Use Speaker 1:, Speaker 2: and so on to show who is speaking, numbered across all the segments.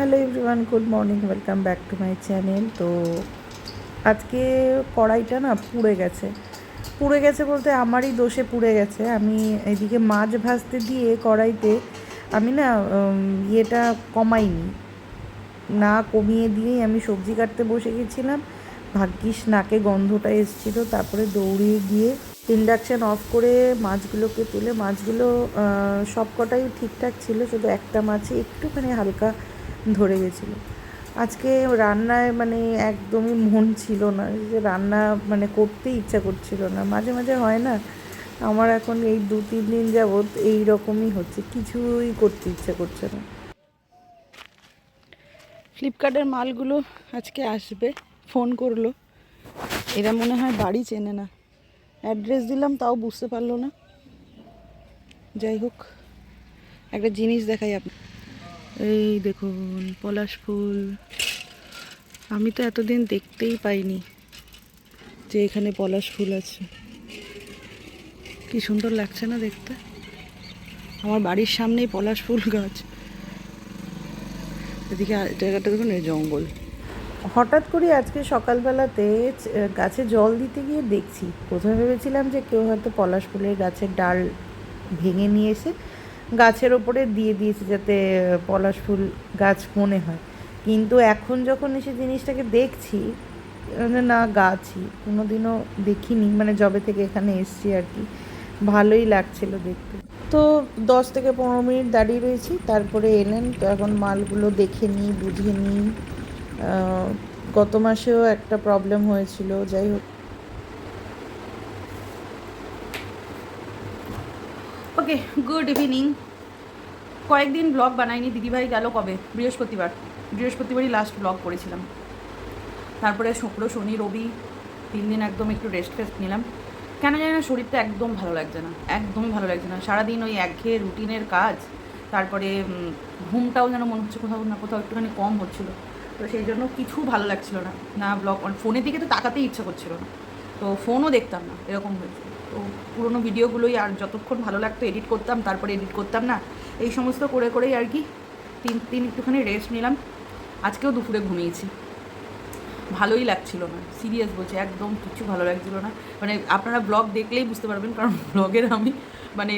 Speaker 1: Hello everyone, good morning, welcome back to my channel. তো আজকে কড়াইটা না পুড়ে গেছে বলতে আমারই দোষে পুড়ে গেছে। আমি এদিকে মাছ ভাজতে দিয়ে কড়াইতে আমি না ইয়েটা কমাইনি, না কমিয়ে দিয়েই আমি সবজি কাটতে বসে গেছিলাম। ভাগ্যিস নাকে গন্ধটা এসেছিলো, তারপরে দৌড়িয়ে গিয়ে ইন্ডাকশান অফ করে মাছগুলোকে তুলে মাছগুলো সব কটাই ঠিকঠাক ছিল, শুধু একটা মাছে একটুখানি হালকা ধরে গেছিলো। আজকে রান্নায় মানে একদমই মন ছিল না, যে রান্না মানে করতেই ইচ্ছা করছিল না। মাঝে মাঝে হয় না, আমার এখন এই 2-3 দিন যাবৎ এই রকমই হচ্ছে, কিছুই করতে ইচ্ছা করছে না। ফ্লিপকার্টের মালগুলো আজকে আসবে, ফোন করলো। এরা মনে হয় বাড়ি চেনে না, অ্যাড্রেস দিলাম তাও বুঝতে পারলো না। যাই হোক, একটা জিনিস দেখাই আপনি, এই দেখুন পলাশ ফুল। আমি তো এতদিন দেখতেই পাইনি যে এখানে পলাশ ফুল আছে। কি সুন্দর লাগছে না দেখতে, আমার বাড়ির সামনেই পলাশ ফুল গাছ। এদিকে জায়গাটা দেখুন, এই জঙ্গল। হঠাৎ করে আজকে সকালবেলাতে গাছে জল দিতে গিয়ে দেখছি, প্রথমে ভেবেছিলাম যে কেউ হয়তো পলাশ ফুলের গাছের ডাল ভেঙে নিয়ে এসে গাছের ওপরে দিয়ে দিয়েছে যাতে পলাশ ফুল গাছ মনে হয়। কিন্তু এখন যখন এসে জিনিসটাকে দেখছি, না গাছই কোনোদিনও দেখিনি, মানে যবে থেকে এখানে এসছি আর কি। ভালোই লাগছিল দেখতে। তো 10 থেকে 15 মিনিট দাঁড়িয়ে রয়েছি, তারপরে এলেন। তো এখন মালগুলো দেখে নিই, বুঝে নিই। গত মাসেও একটা প্রবলেম হয়েছিল, যাই হোক। ওকে, গুড ইভিনিং। কয়েকদিন ব্লগ বানাইনি, দিদিভাই গেল কবে, বৃহস্পতিবারই লাস্ট ব্লগ করেছিলাম। তারপরে শুক্র শনি রবি 3 দিন একদম একটু রেস্ট নিলাম। কেন জানি না শরীরটা একদম ভালো লাগছে না, একদমই ভালো লাগছে না। সারাদিন ওই একঘেয়ে রুটিনের কাজ, তারপরে ঘুমটাও যেন মনে হচ্ছে কোথাও না কোথাও একটুখানি কম হচ্ছিলো। তো সেই জন্য কিছু ভালো লাগছিল না, না ব্লগ, ফোনের দিকে তো তাকাতেই ইচ্ছা করছিল না, তো ফোনও দেখতাম না, এরকম হয়েছে। তো পুরোনো ভিডিওগুলোই আর যতক্ষণ ভালো লাগতো এডিট করতাম, তারপরে এডিট করতাম না, এই সমস্ত করে করেই আর কি 3 দিন একটুখানি রেস্ট নিলাম। আজকেও দুপুরে ঘুমিয়েছি, ভালোই লাগছিল না, সিরিয়াস বলছি, একদম কিছু ভালো লাগছিল না। মানে আপনারা ব্লগ দেখলেই বুঝতে পারবেন, কারণ ব্লগের আমি মানে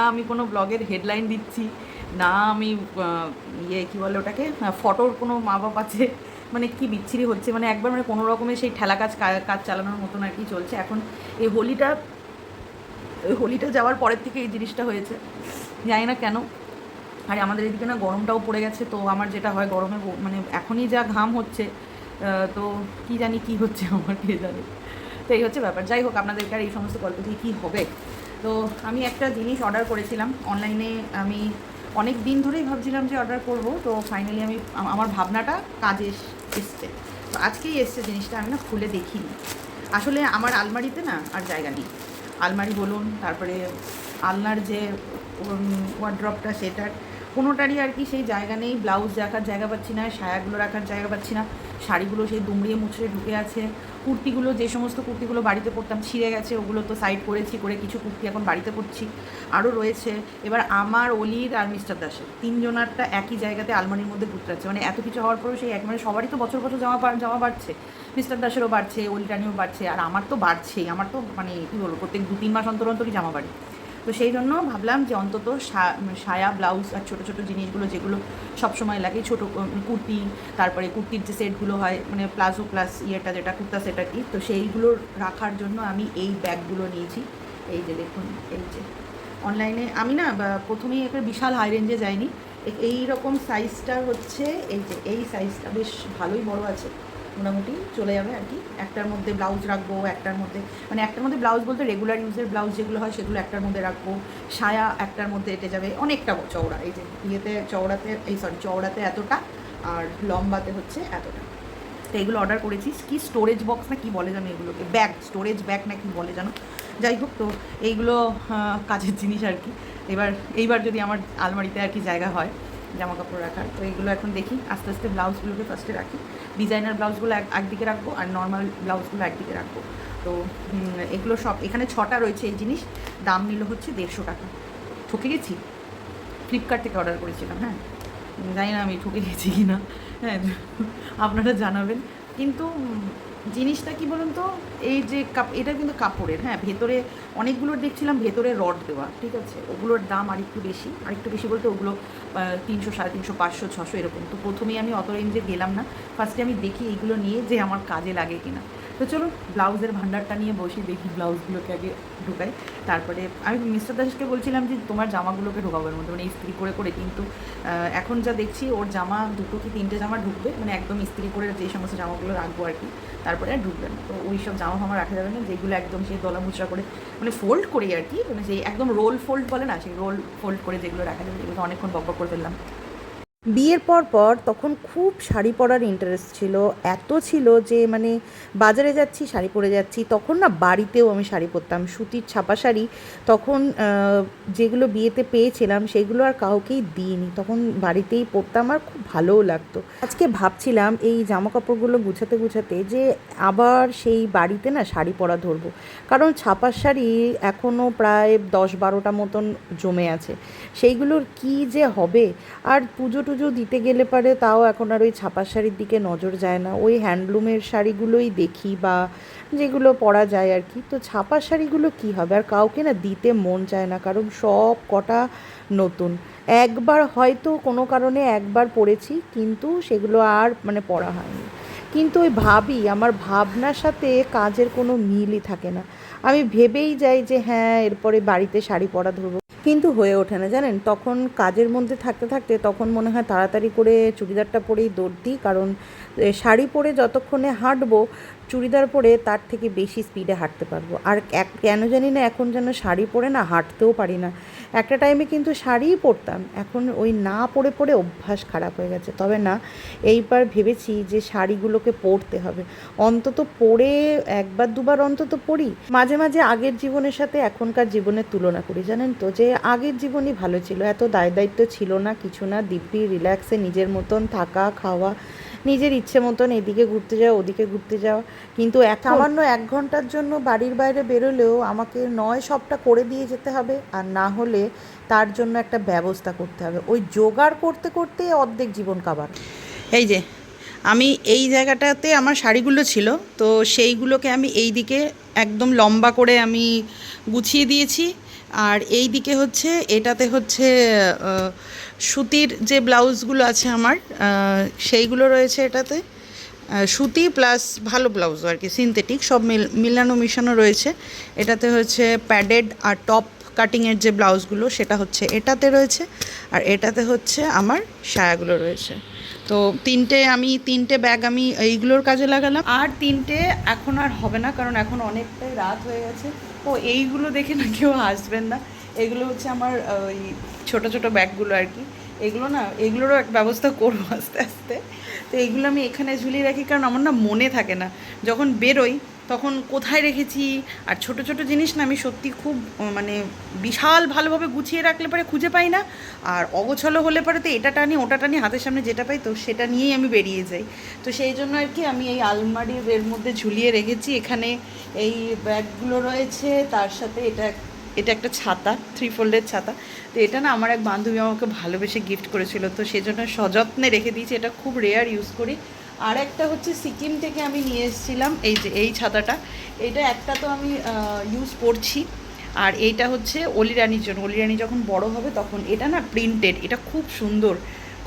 Speaker 1: আমি কোনো ব্লগের হেডলাইন দিচ্ছি না, আমি কী বলে ওটাকে, ফটোর কোনো মা বাপ আছে, মানে কি বিচ্ছিরি হচ্ছে, মানে একবার মানে কোনো রকমের সেই ঠেলা কাজ চালানোর মতন আর কি চলছে এখন। এই হোলিটা যাওয়ার পরের থেকে এই জিনিসটা হয়েছে, জানি না কেন। আর আমাদের এদিকে না গরমটাও পড়ে গেছে, তো আমার যেটা হয় গরমে মানে এখনই যা ঘাম হচ্ছে, তো কি জানি কি হচ্ছে আমার, কে জানে। তো এই হচ্ছে ব্যাপার। যাই হোক, আপনাদেরকে আর এই সমস্ত গল্প দিয়ে কী হবে। তো আমি একটা জিনিস অর্ডার করেছিলাম অনলাইনে, আমি অনেক দিন ধরেই ভাবছিলাম যে অর্ডার করব, তো ফাইনালি আমার ভাবনাটা কাজে এসছে। তো আজকেই এসছে জিনিসটা, আমি না খুলে দেখিনি। আসলে আমার আলমারিতে না আর জায়গা নেই, আলমারি বলুন, তারপরে আলনার যে ওয়ার্ড্রপটা সেটার কোনোটারই আর কি সেই জায়গা নেই। ব্লাউজ রাখার জায়গা পাচ্ছি না, সায়াগুলো রাখার জায়গা পাচ্ছি না, শাড়িগুলো সেই দুমড়িয়ে মুচড়ে ঢুকে আছে। কুর্তিগুলো, যে সমস্ত কুর্তিগুলো বাড়িতে পরতাম ছিঁড়ে গেছে, ওগুলো তো সাইড করেছি, করে কিছু কুর্তি এখন বাড়িতে পরছি, আরও রয়েছে। এবার আমার, অলির আর মিস্টার দাসের 3জনারটা একই জায়গাতে আলমারির মধ্যে ঘুরতে, মানে এত কিছু হওয়ার পরেও সেই এক, মানে সবারই তো বছর বছর জামা বাড়ছে, মিস্টার দাসেরও বাড়ছে, অলি রানিও বাড়ছে, আর আমার তো বাড়ছেই। আমার তো মানে কী বলবো, প্রত্যেক 2-3 মাস অন্তর অন্তরই জামা বাড়ি। তো সেই জন্য ভাবলাম যে অন্তত সায়া, ব্লাউজ আর ছোটো ছোটো জিনিসগুলো যেগুলো সবসময় লাগে, ছোটো কুর্তি, তারপরে কুর্তির যে সেটগুলো হয়, মানে প্লাজো প্লাস ইয়েটা যেটা কুর্তা সেট আর কি, তো সেইগুলো রাখার জন্য আমি এই ব্যাগগুলো নিয়েছি। এই যে দেখুন, এই যে অনলাইনে আমি না প্রথমেই একটা বিশাল হাই রেঞ্জে যাইনি, এই রকম সাইজটার হচ্ছে, এই যে এই সাইজটা বেশ ভালোই বড় আছে, মোটামুটি চলে যাবে আর কি। একটার মধ্যে ব্লাউজ রাখবো, একটার মধ্যে মানে একটার মধ্যে ব্লাউজ বলতে রেগুলার ইউজের ব্লাউজ যেগুলো হয় সেগুলো একটার মধ্যে রাখবো, সায়া একটার মধ্যে এঁটে যাবে, অনেকটা চওড়া, এই যে চওড়াতে এতটা, আর লম্বাতে হচ্ছে এতটা। তো এগুলো অর্ডার করেছি, কি স্টোরেজ বক্স না কি বলে জানো এগুলোকে, ব্যাগ, স্টোরেজ ব্যাগ না কি বলে জানো, যাই হোক। তো এইগুলো কাজের জিনিস আর কি। এইবার যদি আমার আলমারিতে আর কি জায়গা হয় জামা কাপড় রাখার, তো এইগুলো এখন দেখি আস্তে আস্তে ব্লাউজগুলোকে ফার্স্টে রাখি, ডিজাইনার ব্লাউজগুলো একদিকে রাখবো, আর নর্মাল ব্লাউজগুলো একদিকে রাখবো। তো এগুলো সব এখানে 6টা রয়েছে এই জিনিস, দাম নিল হচ্ছে 150 টাকা। ঠকে গেছি, ফ্লিপকার্ট থেকে অর্ডার করেছিলাম, হ্যাঁ। জানি না আমি ঠকে গেছি কি না, হ্যাঁ আপনারা জানাবেন। কিন্তু জিনিসটা কি বলুন তো, এই যে এটা কিন্তু কাপড়ের, হ্যাঁ ভেতরে অনেকগুলোর দেখছিলাম ভেতরে রড দেওয়া, ঠিক আছে, ওগুলোর দাম আরেকটু বেশি, আরেকটু বেশি বলতে ওগুলো 300, 350, 500, 600 এরকম। তো প্রথমেই আমি অত রেঞ্জে গেলাম না, ফার্স্টে আমি দেখি এইগুলো নিয়ে যে আমার কাজে লাগে কিনা। তো চলুন ব্লাউজের ভান্ডারটা নিয়ে বসি, দেখি ব্লাউজগুলোকে আগে ঢুকাই, তারপরে আমি মিস্টার দাসকে বলছিলাম যে তোমার জামাগুলোকে ঢোকাবো এর মধ্যে, মানে ইস্ত্রি করে করে, কিন্তু এখন যা দেখছি ওর জামা 2 কি 3টে জামা ঢুকবে, মানে একদম ইস্ত্রি করে যে সমস্ত জামাগুলো রাখবো আর কি, তারপরে আর ঢুকবে না। তো ওই সব জামা ফামা রাখা যাবে না যেগুলো একদম সেই দলা মুচড়া করে, মানে ফোল্ড করি আর কি, মানে সেই একদম রোল ফোল্ড বলে না, সেই রোল ফোল্ড করে যেগুলো রাখা যাবে, যেগুলো অনেকক্ষণ বকবক করে ফেললাম।
Speaker 2: বিয়ের পর তখন খুব শাড়ি পরার ইন্টারেস্ট ছিল, এত ছিল যে মানে বাজারে যাচ্ছি শাড়ি পরে যাচ্ছি। তখন না বাড়িতেও আমি শাড়ি পরতাম, সুতির ছাপা শাড়ি। তখন যেগুলো বিয়েতে পেয়েছিলাম সেগুলো আর কাউকেই দিইনি, তখন বাড়িতেই পরতাম আর খুব ভালোও লাগতো। আজকে ভাবছিলাম এই জামা কাপড়গুলো গুছাতে গুছাতে যে আবার সেই বাড়িতে না শাড়ি পরা ধরবো, কারণ ছাপার শাড়ি এখনও প্রায় 10-12টা মতন জমে আছে, সেইগুলোর কি যে হবে। আর পুজো টুজো দিতে গেলে পারে তাও এখন আর ওই ছাপার শাড়ির দিকে নজর যায় না, ওই হ্যান্ডলুমের শাড়িগুলোই দেখি বা যেগুলো পরা যায় আর কি। তো ছাপার শাড়িগুলো কি হবে, আর কাউকে না দিতে মন চায় না, কারণ সব কটা নতুন। একবার হয়তো কোনো কারণে একবার পরেছি, কিন্তু সেগুলো আর মানে পরা হয়নি। কিন্তু ওই ভাবি, আমার ভাবনার সাথে কাজের কোনো মিলই থাকে না। আমি ভেবেই যাই যে হ্যাঁ এরপরে বাড়িতে শাড়ি পরা ধরবো, কিন্তু হয়ে ওঠে না জানেন। তখন কাজের মধ্যে থাকতে থাকতে তখন মনে হয় তাড়াতাড়ি করে চুড়িদারটা পরেই দৌড় দিই, কারণ শাড়ি পরে যতক্ষণে হাঁটবো চুড়িদার পরে তার থেকে বেশি স্পিডে হাঁটতে পারবো। আর কেন জানি না এখন যেন শাড়ি পরে না হাঁটতেও পারি না। একটা টাইমে কিন্তু শাড়িই পরতাম, এখন ওই না পরে পরে অভ্যাস খারাপ হয়ে গেছে। তবে না, এইবার ভেবেছি যে শাড়িগুলোকে পরতে হবে, অন্তত পরে একবার দুবার অন্তত পরি। মাঝে মাঝে আগের জীবনের সাথে এখনকার জীবনের তুলনা করি, জানেন তো, যে আগের জীবনই ভালো ছিল, এত দায়িত্ব ছিল না, কিছু না, দিব্যি রিল্যাক্সে নিজের মতন থাকা খাওয়া, নিজের ইচ্ছে মতন এদিকে ঘুরতে যাওয়া ওদিকে ঘুরতে যাওয়া। কিন্তু সামান্য 1 ঘন্টার জন্য বাড়ির বাইরে বেরোলেও আমাকে নয় সবটা করে দিয়ে যেতে হবে, আর না হলে তার জন্য একটা ব্যবস্থা করতে হবে। ওই জোগাড় করতে করতে অর্ধেক জীবন কাবার।
Speaker 1: এই যে আমি এই জায়গাটাতে আমার শাড়িগুলো ছিল, তো সেইগুলোকে আমি এই দিকে একদম লম্বা করে আমি গুছিয়ে দিয়েছি। আর এই দিকে হচ্ছে এটাতে হচ্ছে সুতির যে ব্লাউজগুলো আছে আমার, সেইগুলো রয়েছে এটাতে, সুতি প্লাস ভালো ব্লাউজ আর কি, সিনথেটিক সব মিলানো মিশানো রয়েছে। এটাতে হচ্ছে প্যাডেড আর টপ কাটিংয়ের যে ব্লাউজগুলো সেটা হচ্ছে এটাতে রয়েছে, আর এটাতে হচ্ছে আমার সায়াগুলো রয়েছে। তো তিনটে ব্যাগ আমি এইগুলোর কাজে লাগালাম, আর তিনটে এখন আর হবে না, কারণ এখন অনেকটাই রাত হয়ে গেছে। ও এইগুলো দেখে না কেউ আসবেন না, এগুলো হচ্ছে আমার ওই ছোটো ছোটো ব্যাগগুলো আর কি। এগুলো না, এগুলোরও এক ব্যবস্থা করবো আস্তে আস্তে। তো এইগুলো আমি এখানে ঝুলিয়ে রাখি, কারণ আমার না মনে থাকে না যখন বেরোই তখন কোথায় রেখেছি। আর ছোট ছোট জিনিস না আমি সত্যি খুব মানে বিশাল ভালোভাবে গুছিয়ে রাখলে পরে খুঁজে পাই না, আর অগোছালো হলে পরে তো এটা টানি ওটা টানি, হাতের সামনে যেটা পাই তো সেটা নিয়েই আমি বেরিয়ে যাই। তো সেই জন্য আর কি আমি এই আলমারির এর মধ্যে ঝুলিয়ে রেখেছি। এখানে এই ব্যাগগুলো রয়েছে, তার সাথে এটা একটা ছাতা, 3 ফোল্ডের ছাতা। তো এটা না আমার এক বান্ধবী আমাকে ভালোবেসে গিফট করেছিল, তো সেই জন্য সযত্নে রেখে দিয়েছি, এটা খুব রেয়ার ইউজ করি। আর একটা হচ্ছে সিকিম থেকে আমি নিয়ে এসেছিলাম এই যে এই ছাতাটা, এটা একটা তো আমি ইউজ করছি, আর এইটা হচ্ছে অলিরানির জন্য, অলিরানি যখন বড় হবে তখন। এটা না প্রিন্টেড, এটা খুব সুন্দর,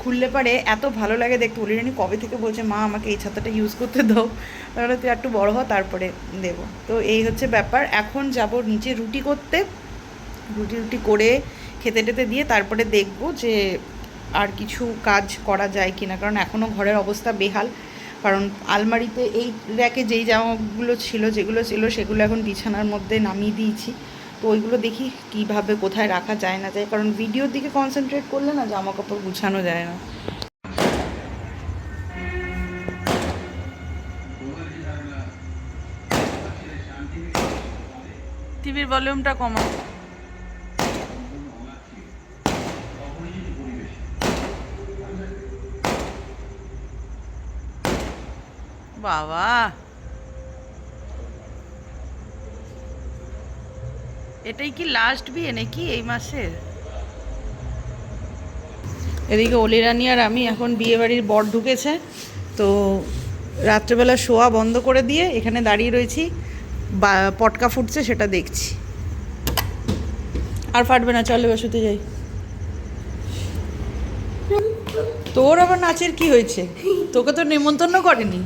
Speaker 1: খুললে পারে এত ভালো লাগে দেখতে। অলিরানি কবে থেকে বলছে মা আমাকে এই ছাতাটা ইউজ করতে দাও, তাহলে তুই একটু বড় হ তারপরে দেবো। তো এই হচ্ছে ব্যাপার। এখন যাব নিচে রুটি করতে, রুটি করে খেতে টেতে দিয়ে তারপরে দেখব যে আর কিছু কাজ করা যায় কি না, কারণ এখনও ঘরের অবস্থা বেহাল। কারণ আলমারিতে এই র্যাকে যেই জামাগুলো ছিল যেগুলো ছিল সেগুলো এখন বিছানার মধ্যে নামিয়ে দিয়েছি। তো ওইগুলো দেখি কিভাবে কোথায় রাখা যায় না যায়, কারণ ভিডিওর দিকে কনসেন্ট্রেট করলে না জামা কাপড় গুছানো যায় না। টিভির ভলিউমটা কমাও। বাবা, এটাই কি লাস্ট বিয়ে নাকি এই মাসের? এদিকে অলিরানি আর আমি এখন বিয়েবাড়ির বর ঢুকেছে, তো রাত্রেবেলা শোয়া বন্ধ করে দিয়ে এখানে দাঁড়িয়ে রয়েছি, পটকা ফুটছে সেটা দেখছি। আর ফাটবে না, চলে এবার শুতে যাই। তোর আবার নাচের কি হয়েছে? তোকে তো নেমন্তন্ন করেনি।